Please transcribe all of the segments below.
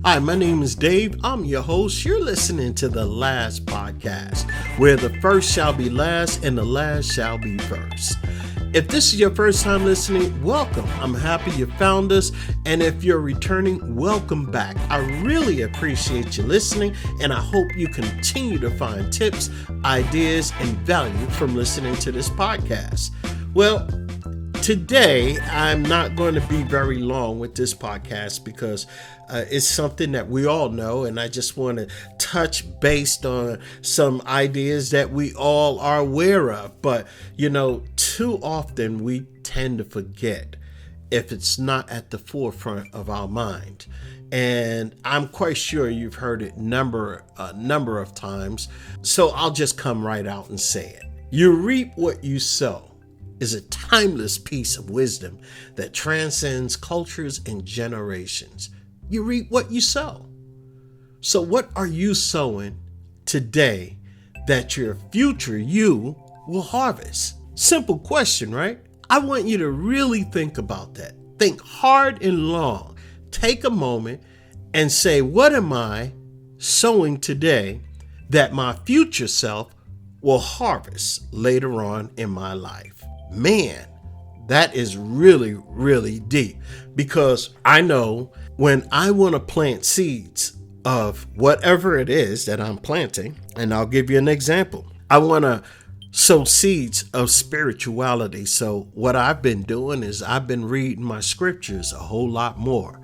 Hi, my name is Dave. I'm your host. You're listening to the Last Podcast, where the first shall be last and the last shall be first. If this is your first time listening, welcome. I'm happy you found us. And if you're returning, welcome back. I really appreciate you listening, and I hope you continue to find tips, ideas, and value from listening to this podcast. Well, today, I'm not going to be very long with this podcast because it's something that we all know, and I just want to touch based on some ideas that we all are aware of. But, too often we tend to forget if it's not at the forefront of our mind. And I'm quite sure you've heard it a number of times, so I'll just come right out and say it. You reap what you sow is a timeless piece of wisdom that transcends cultures and generations. You reap what you sow. So what are you sowing today that your future you will harvest? Simple question, right? I want you to really think about that. Think hard and long. Take a moment and say, what am I sowing today that my future self will harvest later on in my life? Man, that is really, really deep, because I know when I want to plant seeds of whatever it is that I'm planting, and I'll give you an example. I want to sow seeds of spirituality. So what I've been doing is I've been reading my scriptures a whole lot more.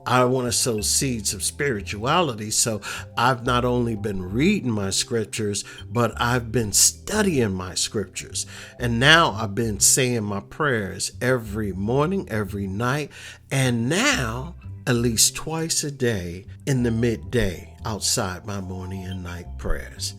I want to sow seeds of spirituality. So I've not only been reading my scriptures, but I've been studying my scriptures. And now I've been saying my prayers every morning, every night, and now at least twice a day in the midday outside my morning and night prayers,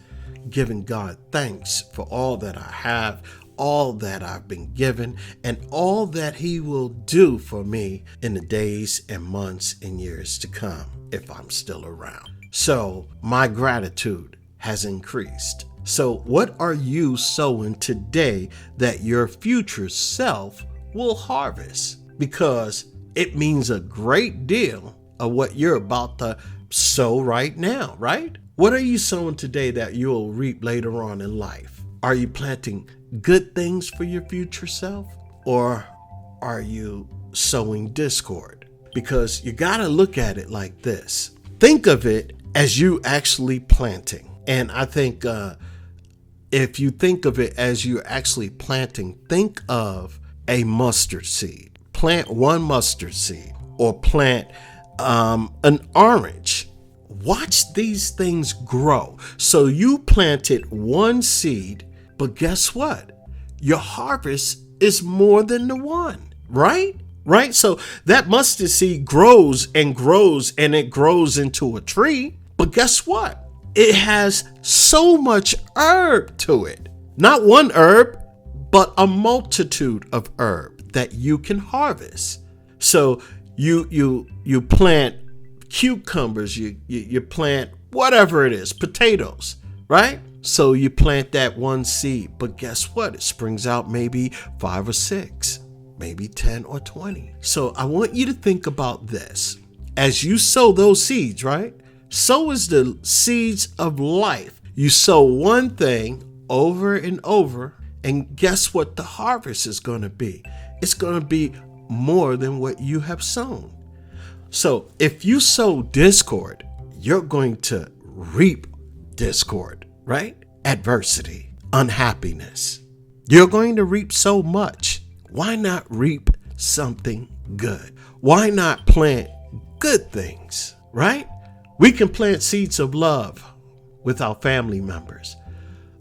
giving God thanks for all that I have, all that I've been given, and all that He will do for me in the days and months and years to come if I'm still around. So my gratitude has increased. So what are you sowing today that your future self will harvest? Because it means a great deal of what you're about to sow right now, right? What are you sowing today that you'll reap later on in life? Are you planting good things for your future self, or are you sowing discord? Because you got to look at it like this. Think of it as you actually planting. And I think if you think of it as you're actually planting, think of a mustard seed. Plant one mustard seed, or plant an orange. Watch these things grow. So you planted one seed, but guess what? Your harvest is more than the one, right? Right? So that mustard seed grows and grows, and it grows into a tree. But guess what? It has so much herb to it. Not one herb, but a multitude of herb that you can harvest. So you plant cucumbers, you plant whatever it is, potatoes, right? So you plant that one seed, but guess what? It springs out maybe 5 or 6, maybe 10 or 20. So I want you to think about this. As you sow those seeds, right? So is the seeds of life. You sow one thing over and over, and guess what the harvest is going to be? It's going to be more than what you have sown. So if you sow discord, you're going to reap discord, right? Adversity, unhappiness. You're going to reap so much. Why not reap something good? Why not plant good things, right? We can plant seeds of love with our family members.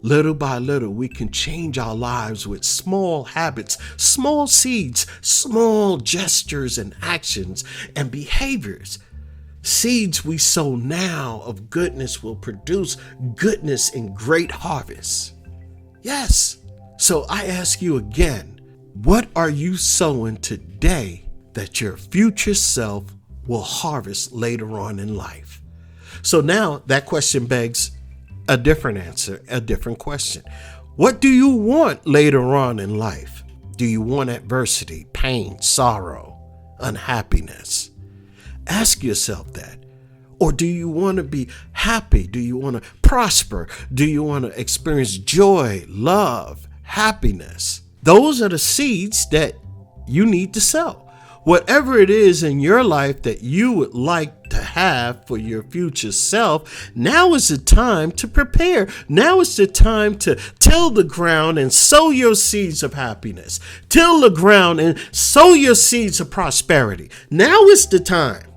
Little by little, we can change our lives with small habits, small seeds, small gestures and actions and behaviors. Seeds we sow now of goodness will produce goodness and great harvest. Yes. So I ask you again, what are you sowing today that your future self will harvest later on in life? So now that question begs a different answer, a different question. What do you want later on in life? Do you want adversity, pain, sorrow, unhappiness? Ask yourself that. Or do you want to be happy? Do you want to prosper? Do you want to experience joy, love, happiness? Those are the seeds that you need to sow. Whatever it is in your life that you would like to have for your future self, now is the time to prepare. Now is the time to till the ground and sow your seeds of happiness. Till the ground and sow your seeds of prosperity. Now is the time.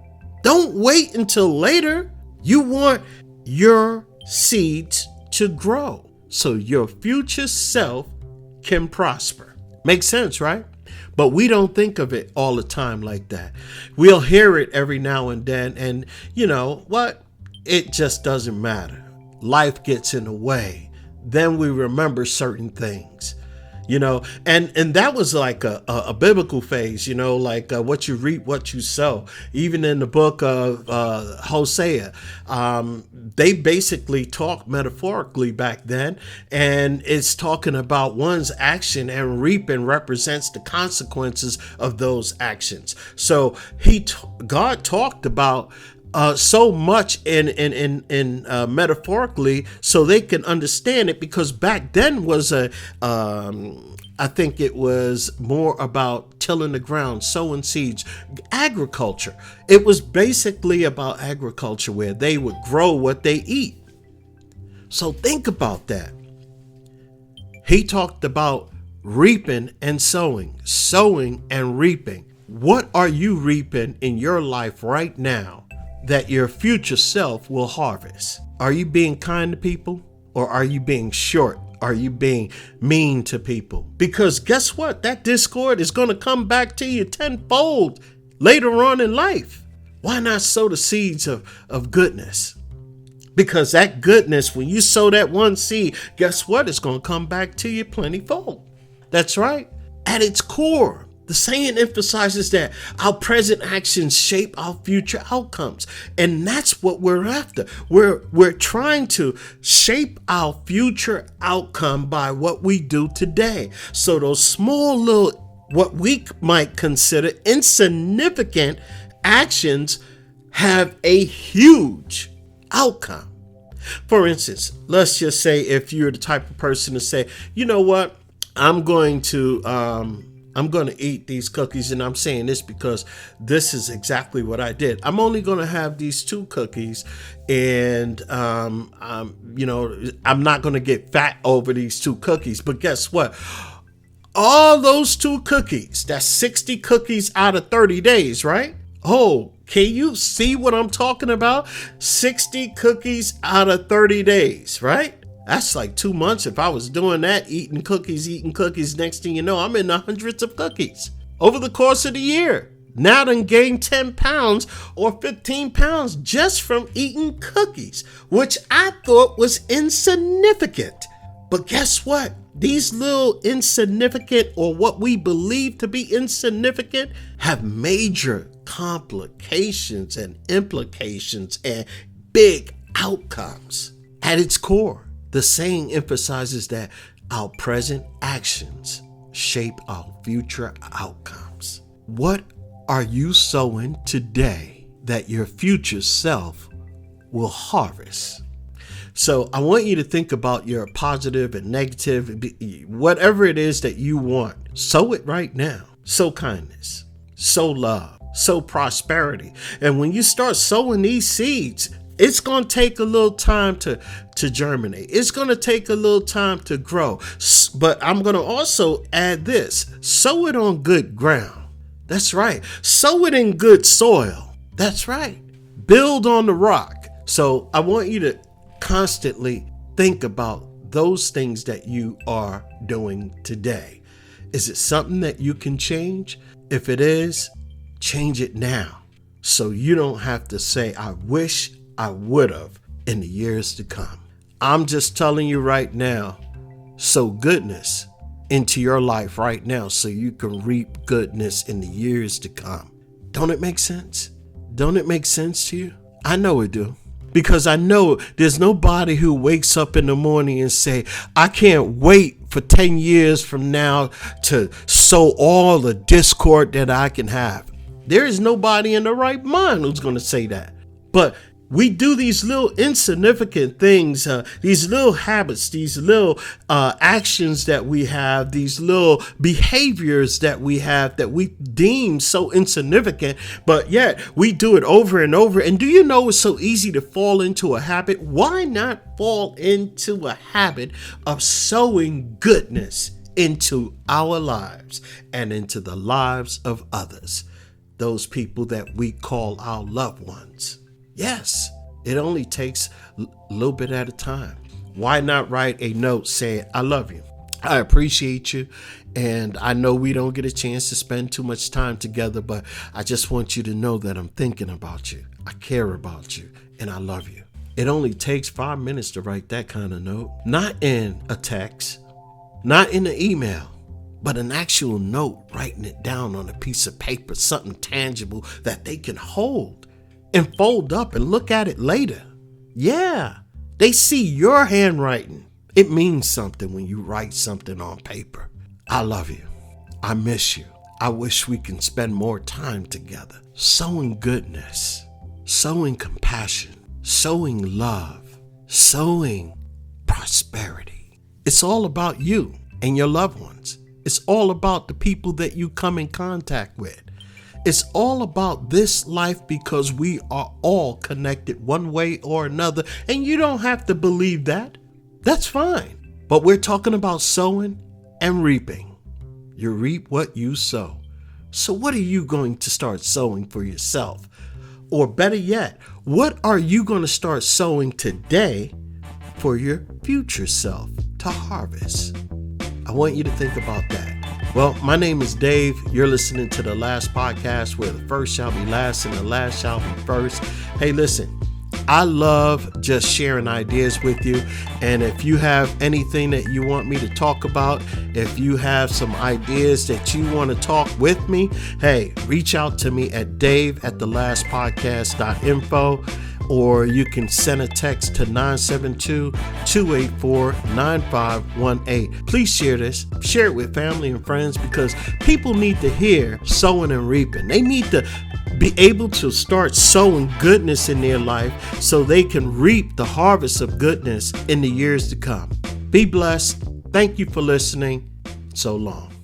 Don't wait until later. You want your seeds to grow so your future self can prosper. Makes sense, right? But we don't think of it all the time like that. We'll hear it every now and then. And you know what? It just doesn't matter. Life gets in the way. Then we remember certain things. And that was like a biblical phase, like what you reap, what you sow. Even in the book of Hosea, they basically talk metaphorically back then, and it's talking about one's action, and reaping represents the consequences of those actions. So God talked about so much in metaphorically, so they can understand it, because back then was I think it was more about tilling the ground, sowing seeds, agriculture. It was basically about agriculture, where they would grow what they eat. So think about that. He talked about reaping and sowing and reaping. What are you reaping in your life right now that your future self will harvest? Are you being kind to people, or are you being short? Are you being mean to people? Because guess what? That discord is going to come back to you tenfold later on in life. Why not sow the seeds of goodness? Because that goodness, when you sow that one seed, guess what? It's going to come back to you plentyfold. That's right. At its core, the saying emphasizes that our present actions shape our future outcomes. And that's what we're after. We're trying to shape our future outcome by what we do today. So those small little, what we might consider insignificant actions, have a huge outcome. For instance, let's just say if you're the type of person to say, you know what, I'm going to eat these cookies, and I'm saying this because this is exactly what I did. I'm only going to have these 2 cookies, and I'm not going to get fat over these 2 cookies. But guess what? All those 2 cookies, that's 60 cookies out of 30 days, right? Oh, can you see what I'm talking about? 60 cookies out of 30 days, right? That's like 2 months. If I was doing that, eating cookies, next thing you know, I'm in the hundreds of cookies over the course of the year. Now I done gained 10 pounds or 15 pounds just from eating cookies, which I thought was insignificant. But guess what? These little insignificant, or what we believe to be insignificant, have major complications and implications and big outcomes. At its core, the saying emphasizes that our present actions shape our future outcomes. What are you sowing today that your future self will harvest? So I want you to think about your positive and negative, whatever it is that you want. Sow it right now. Sow kindness, sow love, sow prosperity. And when you start sowing these seeds, it's going to take a little time to germinate. It's going to take a little time to grow. But I'm going to also add this. Sow it on good ground. That's right. Sow it in good soil. That's right. Build on the rock. So I want you to constantly think about those things that you are doing today. Is it something that you can change? If it is, change it now, so you don't have to say, I wish I would have, in the years to come. I'm just telling you right now, sow goodness into your life right now so you can reap goodness in the years to come. Don't it make sense? Don't it make sense to you? I know it do. Because I know there's nobody who wakes up in the morning and say, I can't wait for 10 years from now to sow all the discord that I can have. There is nobody in the right mind who's going to say that. But We do these little insignificant things, these little habits, these little actions that we have, these little behaviors that we have that we deem so insignificant, but yet we do it over and over. And do you know it's so easy to fall into a habit? Why not fall into a habit of sowing goodness into our lives and into the lives of others, those people that we call our loved ones? Yes, it only takes a little bit at a time. Why not write a note saying, I love you, I appreciate you, and I know we don't get a chance to spend too much time together, but I just want you to know that I'm thinking about you, I care about you, and I love you. It only takes 5 minutes to write that kind of note. Not in a text, not in an email, but an actual note, writing it down on a piece of paper, something tangible that they can hold and fold up and look at it later. Yeah, they see your handwriting. It means something when you write something on paper. I love you. I miss you. I wish we can spend more time together. Sowing goodness, sowing compassion, sowing love, sowing prosperity. It's all about you and your loved ones. It's all about the people that you come in contact with. It's all about this life because we are all connected one way or another. And you don't have to believe that. That's fine. But we're talking about sowing and reaping. You reap what you sow. So what are you going to start sowing for yourself? Or better yet, what are you going to start sowing today for your future self to harvest? I want you to think about that. Well, my name is Dave. You're listening to the last podcast where the first shall be last and the last shall be first. Hey, listen, I love just sharing ideas with you. And if you have anything that you want me to talk about, if you have some ideas that you want to talk with me, hey, reach out to me at dave@thelastpodcast.info. Or you can send a text to 972-284-9518. Please share this. Share it with family and friends because people need to hear sowing and reaping. They need to be able to start sowing goodness in their life so they can reap the harvest of goodness in the years to come. Be blessed. Thank you for listening. So long.